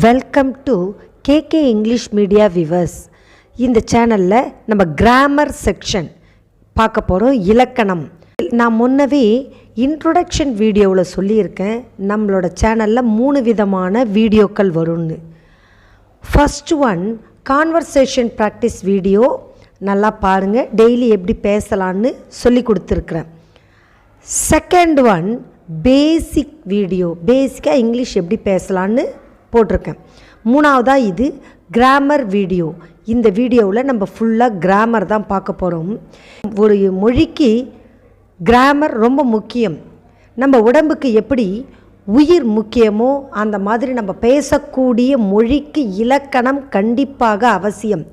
Welcome to KK English media viewers. இந்த சேனலில் நம்ம கிராமர் செக்ஷன் பார்க்க போகிறோம். இலக்கணம் நான் முன்னவே இன்ட்ரொடக்ஷன் வீடியோவில் சொல்லியிருக்கேன். நம்மளோட சேனலில் 3 விதமான வீடியோக்கள் வரும்னு. First one conversation practice video, நல்லா பாருங்கள். டெய்லி எப்படி பேசலான்னு சொல்லி கொடுத்துருக்குறேன். செகண்ட் ஒன் பேசிக் வீடியோ, பேசிக்காக இங்கிலீஷ் எப்படி பேசலான்னு போட்டிருக்கேன். மூணாவதாக இது கிராமர் வீடியோ. இந்த வீடியோவில் நம்ம ஃபுல்லாக கிராமர் தான் பார்க்க போகிறோம். ஒரு மொழிக்கு கிராமர் ரொம்ப முக்கியம். நம்ம உடம்புக்கு எப்படி உயிர் முக்கியமோ அந்த மாதிரி நம்ம பேசக்கூடிய மொழிக்கு இலக்கணம் கண்டிப்பாக அவசியம்.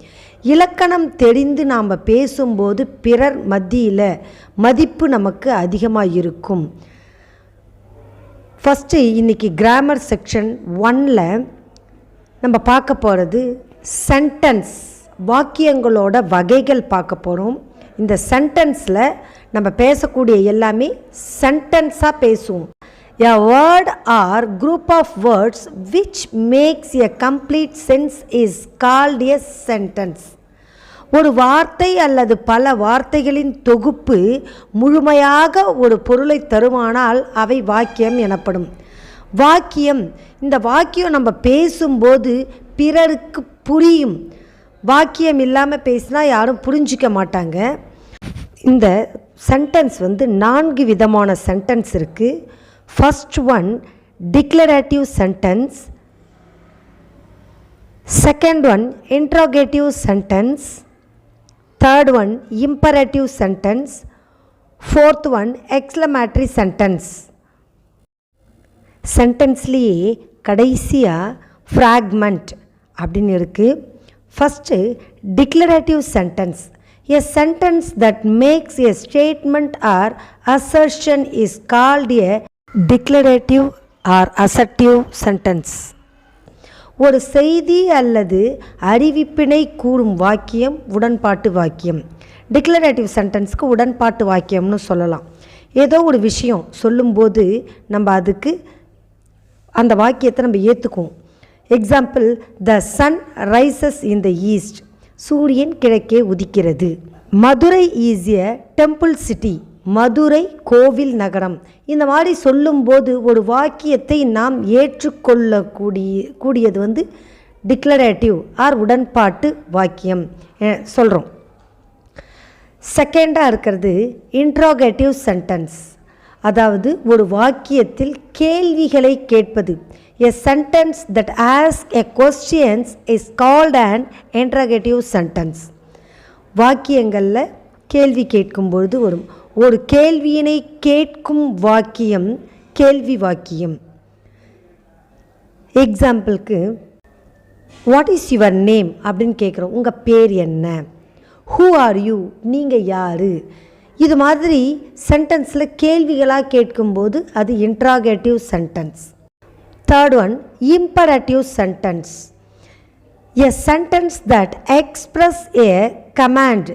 இலக்கணம் தெரிந்து நாம் பேசும்போது பிறர் மத்தியில் மதிப்பு நமக்கு அதிகமாக இருக்கும். ஃபஸ்ட்டு இன்றைக்கி கிராமர் செக்ஷன் 1ல் நம்ம பார்க்க போகிறது சென்டென்ஸ், வாக்கியங்களோட வகைகள் பார்க்க போகிறோம். இந்த சென்டென்ஸில் நம்ம பேசக்கூடிய எல்லாமே சென்டென்ஸாக பேசுவோம். A word or group of words which makes a complete sense is called a sentence. ஒரு வார்த்தை அல்லது பல வார்த்தைகளின் தொகுப்பு முழுமையாக ஒரு பொருளை தருமானால் அவை வாக்கியம் எனப்படும். வாக்கியம், இந்த வாக்கியம் நம்ம பேசும்போது பிறருக்கு புரியும். வாக்கியம் இல்லாமல் பேசினா யாரும் புரிஞ்சிக்க மாட்டாங்க. இந்த சென்டென்ஸ் 4 விதமான சென்டென்ஸ் இருக்குது. First one declarative sentence, second one interrogative sentence, third one imperative sentence, fourth one exclamatory sentence. சென்டென்ஸ்லேயே கடைசியாக ஃப்ராக்மெண்ட் அப்படின்னு இருக்குது. First declarative sentence. A sentence that makes a statement or assertion is called a declarative or assertive sentence. ஒரு செய்தி அல்லது அறிவிப்பினை கூறும் வாக்கியம் உடன்பாட்டு வாக்கியம். டிக்ளரேட்டிவ் சென்டென்ஸ்க்கு உடன்பாட்டு வாக்கியம்னு சொல்லலாம். ஏதோ ஒரு விஷயம் சொல்லும்போது நம்ம அதுக்கு அந்த வாக்கியத்தை நம்ம ஏற்றுக்குவோம். Example, the sun rises in the east, சூரியன் கிழக்கே உதிக்கிறது. Madurai is a temple city, Madurai கோவில் நகரம். இந்த மாதிரி சொல்லும்போது ஒரு வாக்கியத்தை நாம் ஏற்றுக்கொள்ளக்கூடியது டிக்ளரேட்டிவ் ஆர் உடன்பாட்டு வாக்கியம் சொல்கிறோம். செகண்டாக இருக்கிறது இன்ட்ரோகேட்டிவ் சென்டென்ஸ், அதாவது ஒரு வாக்கியத்தில் கேள்விகளை கேட்பது. A sentence that asks a questions is called an interrogative sentence. வாக்கியங்களில் கேள்வி கேட்கும்பொழுது வரும். ஒரு கேள்வியினை கேட்கும் வாக்கியம் கேள்வி வாக்கியம். எக்ஸாம்பிளுக்கு, வாட் இஸ் யுவர் நேம் அப்படின்னு கேட்குறோம். உங்கள் பேர் என்ன? ஹூ ஆர் யூ, நீங்கள் யார்? இது மாதிரி சென்டென்ஸில் கேள்விகளாக கேட்கும்போது அது interrogative sentence. Third one imperative sentence. A sentence that expresses a command,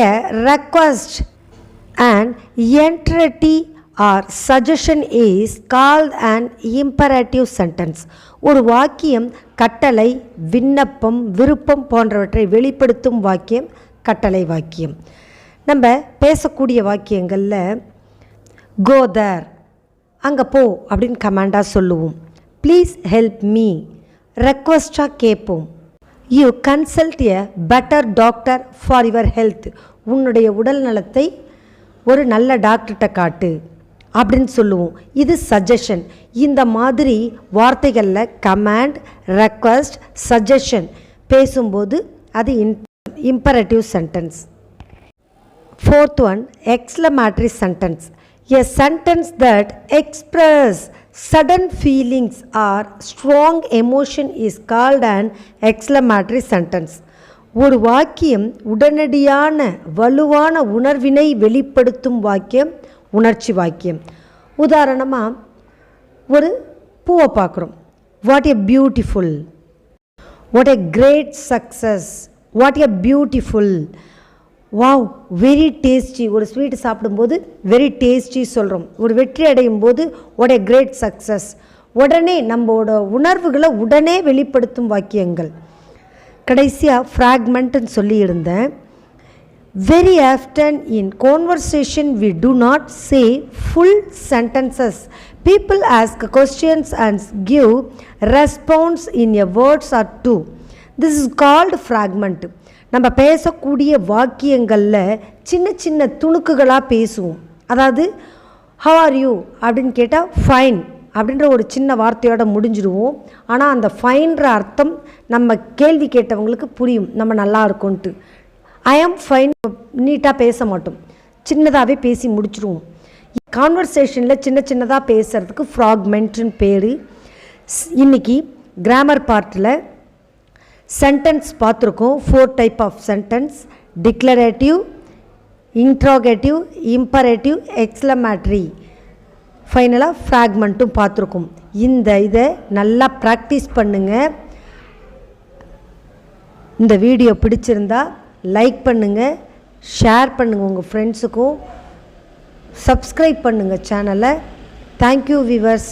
a request, an entreaty or suggestion is called an imperative sentence. ஒரு வாக்கியம் கட்டளை, விண்ணப்பம், விருப்பம் போன்றவற்றை வெளிப்படுத்தும் வாக்கியம் கட்டளை வாக்கியம். நம்ம பேசக்கூடிய வாக்கியங்களில் கோ தேர், அங்கே போ அப்படின்னு கமாண்டாக சொல்லுவோம். ப்ளீஸ் ஹெல்ப் மீ ரெக்வஸ்டாக கேட்போம். You consult a better doctor for your health, உன்னுடைய உடல் நலத்தை ஒரு நல்ல டாக்டர்கிட்ட காட்டு அப்படின்னு சொல்லுவோம். இது சஜஷன். இந்த மாதிரி வார்த்தைகளில் கமாண்ட், ரெக்வஸ்ட், சஜஷன் பேசும்போது அது imperative sentence. Fourth one exclamatory sentence. A sentence that expresses sudden feelings or strong emotion is called an exclamatory sentence. ஒரு வாக்கியம் உடனடியான வலுவான உணர்வினை வெளிப்படுத்தும் வாக்கியம் உணர்ச்சி வாக்கியம். உதாரணமாக ஒரு பூவை பார்க்குறோம். What a beautiful, what a great success, what a beautiful, wow very tasty. ஒரு ஸ்வீட் சாப்பிடும்போது வெரி டேஸ்டி சொல்கிறோம். ஒரு வெற்றி அடையும் போது வாட் எ கிரேட் சக்ஸஸ், உடனே நம்மளோட உணர்வுகளை உடனே வெளிப்படுத்தும் வாக்கியங்கள். கடைசியாக ஃப்ராக்மெண்ட்டுன்னு சொல்லியிருந்தேன். Very often in conversation we do not say full sentences. People ask questions and give response in a words or two. This is called fragment. நம்ம பேசக்கூடிய வாக்கியங்களில் சின்ன சின்ன துணுக்குகளாக பேசுவோம். அதாவது how are you அப்படின்னு கேட்டால் ஃபைன் அப்படின்ற ஒரு சின்ன வார்த்தையோட முடிஞ்சிடுவோம். ஆனால் அந்த ஃபைன்ற அர்த்தம் நம்ம கேள்வி கேட்டவங்களுக்கு புரியும், நம்ம நல்லா இருக்கோன்ட்டு. ஐ ஆம் ஃபைன் நீட்டாக பேச மாட்டோம், சின்னதாகவே பேசி முடிச்சிடுவோம். கான்வர்சேஷனில் சின்ன சின்னதாக பேசுகிறதுக்கு ஃப்ராக்மெண்ட்னு பேர். இன்றைக்கி கிராமர் பார்ட்டில் சென்டென்ஸ் பார்த்துருக்கோம். 4 type of sentence: declarative, interrogative, imperative, exclamatory, ஃபைனலாக ஃப்ராக்மெண்ட்டும் பார்த்துருக்கோம். இதை நல்லா ப்ராக்டிஸ் பண்ணுங்கள். இந்த வீடியோ பிடிச்சிருந்தா லைக் பண்ணுங்கள், ஷேர் பண்ணுங்கள் உங்கள் ஃப்ரெண்ட்ஸுக்கும், சப்ஸ்கிரைப் பண்ணுங்கள் சேனலை. Thank you viewers.